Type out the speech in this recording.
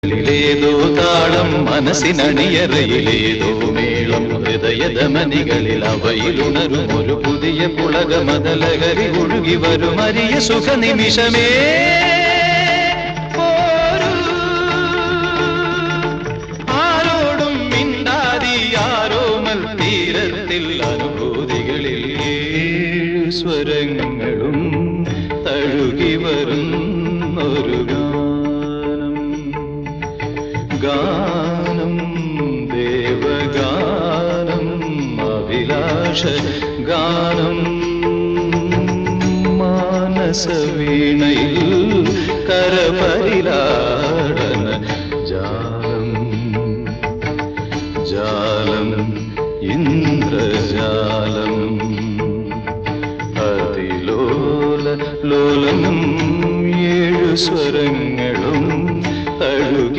ിലേതോ താളം മനസ്സിനണിയറയിലേതോ മേളം ഹൃദയധമനികളിൽ അവയിലുണരും ഒരു പുതിയ പുളകമതലഹരി ഒഴുകി വരും അരിയ സുഖ നിമിഷമേ ആരോടും മിണ്ടാതി ആരോമൽ തീരത്തിൽ അനുഭൂതികളിൽ സ്വരങ്ങളും തഴുകി വരുന്നൊരു ഗാനം ദേവഗാനം അഭിലാഷ ഗാനം മാനസവീണയിൽ കരപരിലാ